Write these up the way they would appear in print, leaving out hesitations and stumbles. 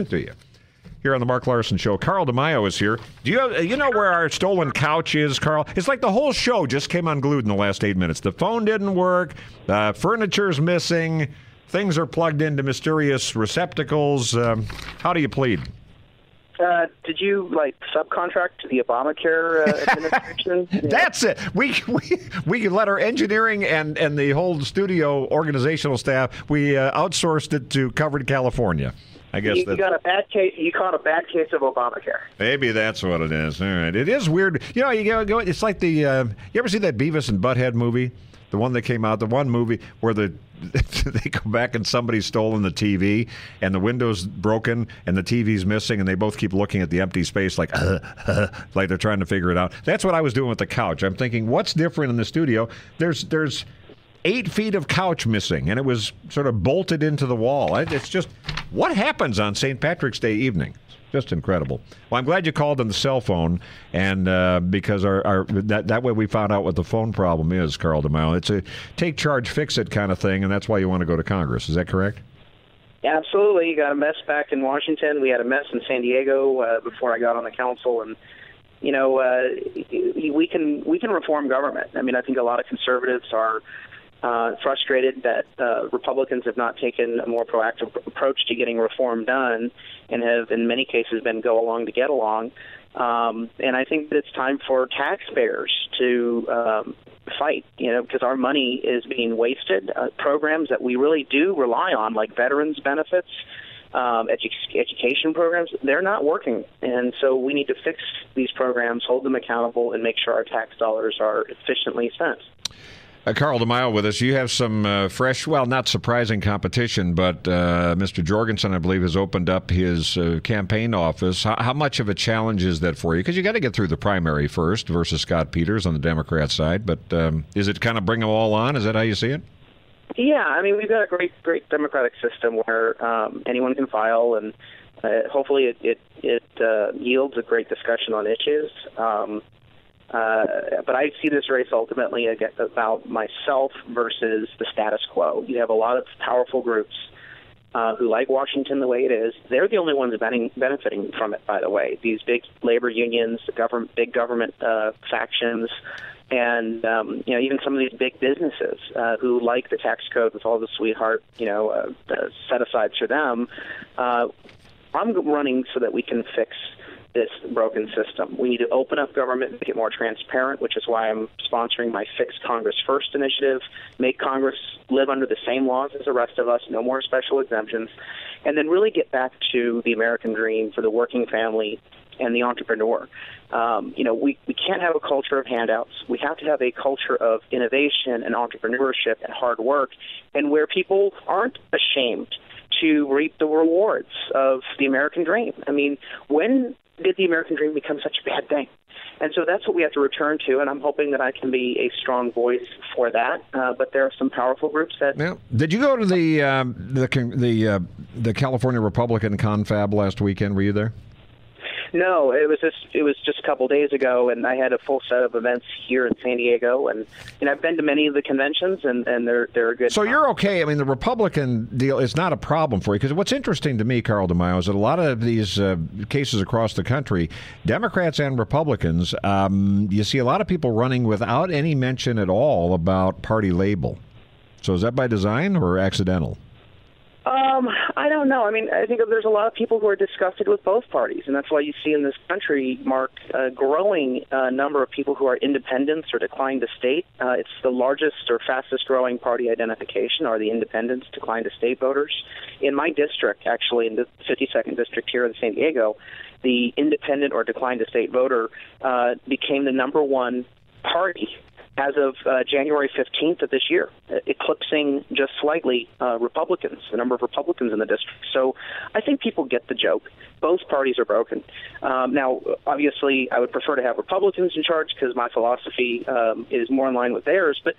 To you. Here on the Mark Larson Show, Carl DeMaio is here. Do you know where our stolen couch is, Carl? It's like the whole show just came unglued in the last 8 minutes. The phone didn't work. Furniture's missing. Things are plugged into mysterious receptacles. How do you plead? Did you subcontract to the Obamacare administration? That's it. We let our engineering and the whole studio organizational staff. We outsourced it to Covered California. I guess you got a bad case. You caught a bad case of Obamacare. Maybe that's what it is. All right. It is weird. You know, you go. It's like the. You ever see that Beavis and Butthead movie? The one that came out. The one movie where they go back and somebody's stolen the TV and the window's broken and the TV's missing and they both keep looking at the empty space like they're trying to figure it out. That's what I was doing with the couch. I'm thinking, what's different in the studio? There's 8 feet of couch missing, and it was sort of bolted into the wall. It's just, what happens on St. Patrick's Day evening? Just incredible. Well, I'm glad you called on the cell phone, and because that way we found out what the phone problem is, Carl DeMaio. It's a take charge, fix it kind of thing, and that's why you want to go to Congress. Is that correct? Absolutely. You got a mess back in Washington. We had a mess in San Diego before I got on the council, and we can reform government. I mean, I think a lot of conservatives are frustrated that Republicans have not taken a more proactive approach to getting reform done and have, in many cases, been go along to get along. And I think that it's time for taxpayers to fight, because our money is being wasted. Programs that we really do rely on, like veterans benefits, education programs, they're not working. And so we need to fix these programs, hold them accountable, and make sure our tax dollars are efficiently spent. Carl DeMaio with us. You have some fresh, well, not surprising competition, but Mr. Jorgensen, I believe, has opened up his campaign office. How much of a challenge is that for you? Because you got to get through the primary first versus Scott Peters on the Democrat side. But is it kind of bring them all on? Is that how you see it? Yeah, I mean, we've got a great democratic system where anyone can file, and hopefully it yields a great discussion on issues. But I see this race ultimately about myself versus the status quo. You have a lot of powerful groups who like Washington the way it is. They're the only ones benefiting from it, by the way. These big labor unions, big government factions, and even some of these big businesses who like the tax code with all the sweetheart set-asides for them. I'm running so that we can fix this broken system. We need to open up government, make it more transparent, which is why I'm sponsoring my Fix Congress First initiative, make Congress live under the same laws as the rest of us, no more special exemptions, and then really get back to the American dream for the working family and the entrepreneur. We can't have a culture of handouts. We have to have a culture of innovation and entrepreneurship and hard work, and where people aren't ashamed to reap the rewards of the American dream. I mean, when did the American dream become such a bad thing? And so that's what we have to return to, and I'm hoping that I can be a strong voice for that. But there are some powerful groups that. Now, did you go to the California Republican confab last weekend? Were you there? No, it was just a couple days ago, and I had a full set of events here in San Diego, and I've been to many of the conventions, and they're a good. So you're okay. I mean, the Republican deal is not a problem for you, because what's interesting to me, Carl DeMaio, is that a lot of these cases across the country, Democrats and Republicans, you see a lot of people running without any mention at all about party label. So is that by design or accidental? I don't know. I mean, I think there's a lot of people who are disgusted with both parties, and that's why you see in this country, Mark, a growing number of people who are independents or declined to state. It's the largest or fastest growing party identification are the independents, declined to state voters. In my district, actually, in the 52nd district here in San Diego, the independent or declined to state voter became the number one party as of January 15th of this year, eclipsing just slightly Republicans, the number of Republicans in the district. So I think people get the joke. Both parties are broken. Now, obviously, I would prefer to have Republicans in charge because my philosophy is more in line with theirs. But,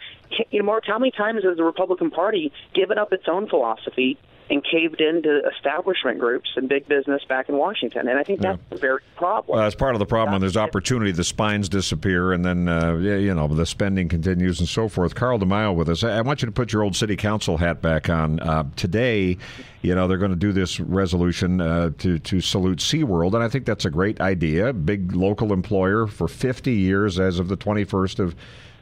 Mark, how many times has the Republican Party given up its own philosophy and caved into establishment groups and big business back in Washington. And I think that's a very problem. Well, that's part of the problem. When there's opportunity, the spines disappear, and then the spending continues and so forth. Carl DeMaio with us. I want you to put your old city council hat back on. Today, they're going to do this resolution to salute SeaWorld, and I think that's a great idea. Big local employer for 50 years as of the 21st of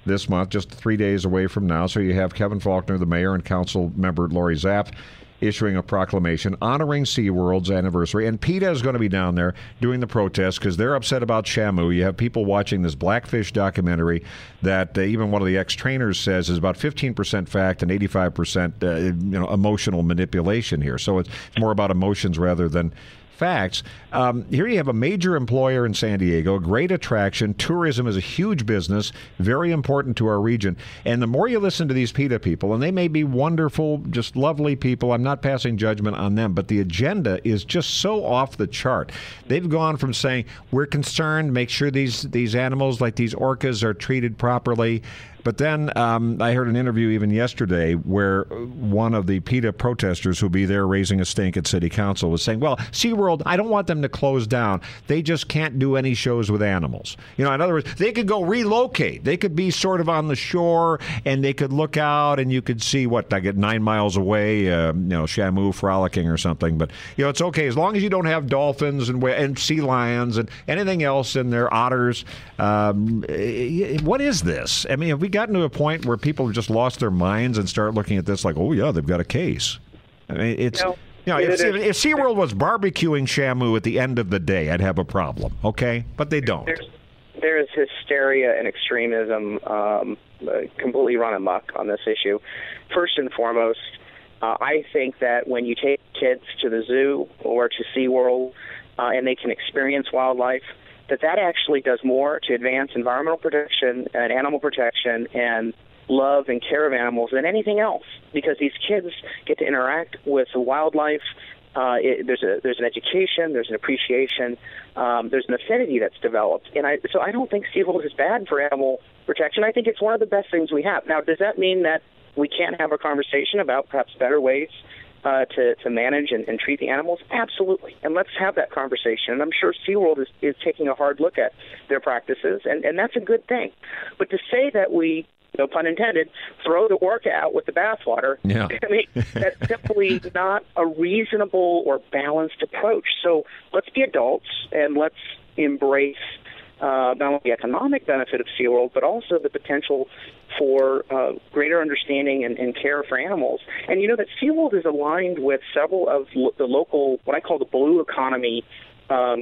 this month, just 3 days away from now. So you have Kevin Faulkner, the mayor, and council member Lori Zapp issuing a proclamation honoring SeaWorld's anniversary. And PETA is going to be down there doing the protest because they're upset about Shamu. You have people watching this Blackfish documentary that even one of the ex-trainers says is about 15% fact and 85% emotional manipulation here. So it's more about emotions rather than facts. Here you have a major employer in San Diego, a great attraction. Tourism is a huge business, very important to our region. And the more you listen to these PETA people, and they may be wonderful, just lovely people, I'm not passing judgment on them, but the agenda is just so off the chart. They've gone from saying, we're concerned, make sure these animals like these orcas are treated properly. But then I heard an interview even yesterday where one of the PETA protesters who'll be there raising a stink at City Council was saying, well, SeaWorld, I don't want them to close down. They just can't do any shows with animals. In other words, they could go relocate. They could be sort of on the shore, and they could look out, and you could see, 9 miles away, Shamu frolicking or something. But, it's okay as long as you don't have dolphins and sea lions and anything else in there, otters. What is this? I mean, have we gotten to a point where people have just lost their minds and start looking at this like, oh, yeah, they've got a case? I mean, it's... if SeaWorld was barbecuing Shamu at the end of the day, I'd have a problem, okay? But they don't. There is hysteria and extremism completely run amok on this issue. First and foremost, I think that when you take kids to the zoo or to SeaWorld and they can experience wildlife, that actually does more to advance environmental protection and animal protection and love and care of animals than anything else, because these kids get to interact with the wildlife. There's an education, there's an appreciation, there's an affinity that's developed. And so I don't think SeaWorld is bad for animal protection. I think it's one of the best things we have. Now, does that mean that we can't have a conversation about perhaps better ways to manage and treat the animals? Absolutely. And let's have that conversation. And I'm sure SeaWorld is taking a hard look at their practices, and that's a good thing. But to say that we, no pun intended, throw the orca out with the bathwater, I mean, that's simply not a reasonable or balanced approach. So let's be adults and let's embrace not only the economic benefit of SeaWorld, but also the potential for greater understanding and care for animals. And that SeaWorld is aligned with several of the local, what I call the blue economy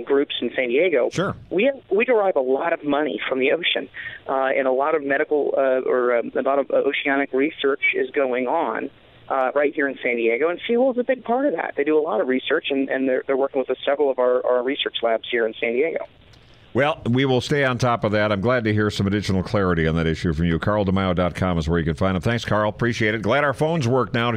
groups in San Diego. Sure. We derive a lot of money from the ocean, and a lot of medical a lot of oceanic research is going on right here in San Diego, and SeaWorld is a big part of that. They do a lot of research, and they're working with several of our research labs here in San Diego. Well, we will stay on top of that. I'm glad to hear some additional clarity on that issue from you. CarlDeMaio.com is where you can find them. Thanks, Carl. Appreciate it. Glad our phones work now.